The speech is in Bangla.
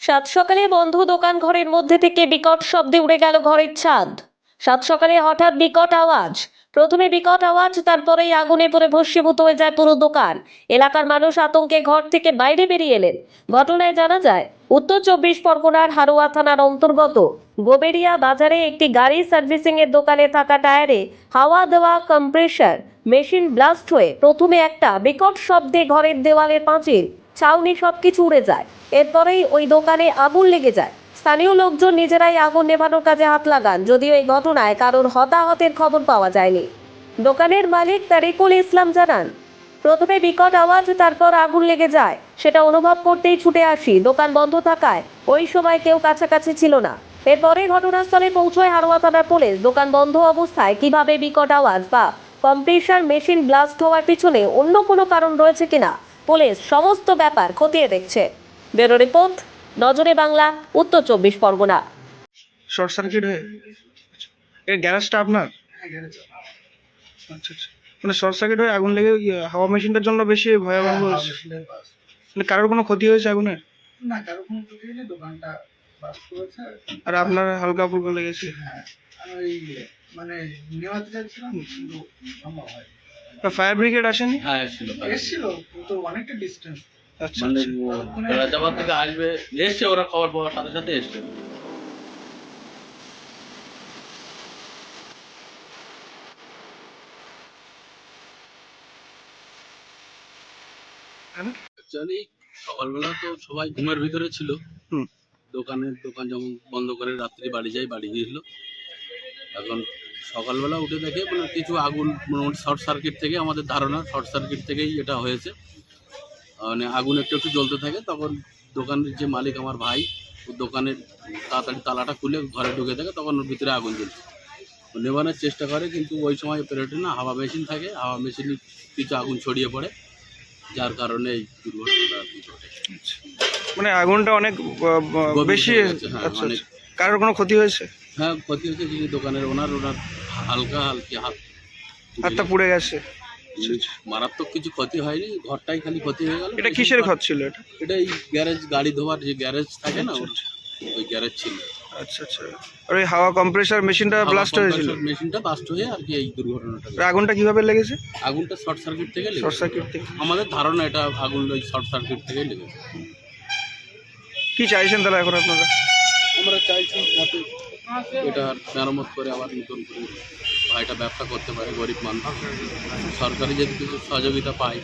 সাত সকালে বন্ধ দোকান ঘরের মধ্যে থেকে বিকট শব্দে উড়ে গেল ঘরের ছাদ। সাত সকালে হঠাৎ বিকট আওয়াজ, প্রথমে বিকট আওয়াজ, তারপরেই আগুনে পড়ে ভস্মীভূত হয়ে যায় পুরো দোকান। এলাকার মানুষ আতঙ্কে ঘর থেকে বাইরে বেরিয়ে এলেন। ঘটনায় জানা যায়, উত্তর চব্বিশ পরগনার হারোয়া থানার অন্তর্গত গোবেরিয়া বাজারে একটি গাড়ি সার্ভিসিং এর দোকানে থাকা টায়ারে হাওয়া দেওয়া কম্প্রেসার মেশিন ব্লাস্ট হয়ে প্রথমে একটা বিকট শব্দে ঘরের দেওয়ালের পাঁচিল, ছাউনি সবকিছু উড়ে যায়। এরপরেই ওই দোকানে আগুন লেগে যায়। স্থানীয় লোকজন নিজেরাই আগুন নেভানোর কাজে হাত লাগান, যদিও এই ঘটনায় কারোর হতাহতের খবর পাওয়া যায়নি। দোকানের মালিক তারিকুল ইসলাম জানান, প্রথমে বিকট আওয়াজ, তারপর আগুন লেগে যায়, সেটা অনুভব করতেই ছুটে আসি। দোকান বন্ধ থাকায় ওই সময় কেউ কাছাকাছি ছিল না। এরপরে ঘটনাস্থলে পৌঁছয় হারোয়া থানার পুলিশ। দোকান বন্ধ অবস্থায় কিভাবে বিকট আওয়াজ বা কম্প্রেসার মেশিন ব্লাস্ট হওয়ার পিছনে অন্য কোনো কারণ রয়েছে কিনা পুলিশ সমস্ত ব্যাপার খতিয়ে দেখছে। ব্যুরো রিপোর্ট, নজরে বাংলা, উত্তর চব্বিশ পরগনা। শর্ট সার্কিট হয়ে এর গ্যারেজটা আপনার? আচ্ছা আচ্ছা, মানে শর্ট সার্কিট হয়ে আগুন লেগে হাওয়া মেশিনটার জন্য বেশি ভয়াবহ হয়েছে। মানে কারোর কোনো ক্ষতি হয়েছে আগুনে? না, কারো কোনো ক্ষতি হয়নি, দোকানটা বাস্ট করেছে। আর আপনার হালকা ফুলকা লেগেছে? হ্যাঁ, আমি মানে নেওয়াতে চাইছিলাম কিন্তু সম্ভব হয়। ফায়ার ব্রিগেড আসেনি? হ্যাঁ এসেছিল এসেছিল কিন্তু অনেকটা ডিস্টেন্স। আচ্ছা মানে আচ্ছা। রাজাবাদ থেকে আসবে, এসছে, ওরা খবর পাওয়ার সাথে সাথে এসছে। অ্যাকচুয়ালি সকালবেলা তো সবাই ঘুমের ভিতরে ছিল। হুম। দোকান যেমন বন্ধ করে রাত্রি বাড়ি গিয়েছিল। এখন সকালবেলা উঠে দেখে মানে কিছু আগুন, মোটামুটি শর্ট সার্কিট থেকে, আমাদের ধারণা শর্ট সার্কিট থেকেই এটা হয়েছে। মানে আগুন একটু একটু জ্বলতে থাকে, তখন দোকানের যে মালিক আমার ভাই, ও দোকানের তাড়াতাড়ি তালাটা খুলে ঘরে ঢুকে থাকে, তখন ওর ভিতরে আগুন জ্বলছে। নেভানোর চেষ্টা করে, কিন্তু ওই সময় পেরেটে না, হাওয়া মেশিন থাকে, হাওয়া মেশিনে কিছু আগুন ছড়িয়ে পড়ে, যার কারণে এই দুর্ঘটনাটা ঘটে। মানে আগুনটা অনেক বেশি। হয়ে গেছে, হ্যাঁ, আচ্ছা অনেক। আচ্ছা, কারোর কোনো ক্ষতি হয়েছে? হ্যাঁ, ক্ষতি হয়েছে কিছু দোকানের ওনার হালকা হাত হাতটা পুড়ে গেছে। মারাত্মক কিছু ক্ষতি হয়নি, ঘরটাই খালি ক্ষতি হয়ে গেল। এটা কিসের ঘর ছিল এটা? এটা এই গ্যারেজ, গাড়ি ধোয়ার যে গ্যারেজ থাকে না, ওই গ্যারেজ ছিল। আচ্ছা আচ্ছা, আর ওই হাওয়া কম্প্রেসার মেশিনটা ব্লাস্ট হয়েছিল? মেশিনটা ব্লাস্ট হয়ে আর কি এই দুর্ঘটনাটা। আর আগুনটা কিভাবে লেগেছে? আগুনটা শর্ট সার্কিট থেকে লেগেছে। শর্ট সার্কিট থেকে? আমাদের ধারণা এটা আগুন ওই শর্ট সার্কিট থেকে লেগেছে। কি চাইছেন তাহলে এখন আপনারা? আমরা চাইছি যাতে এটা মেরামত করে আবার নতুন করে ভাইটা ব্যবসা করতে পারে, গরিব মানুষ। সরকারি যদি কিছু সহযোগিতা পায়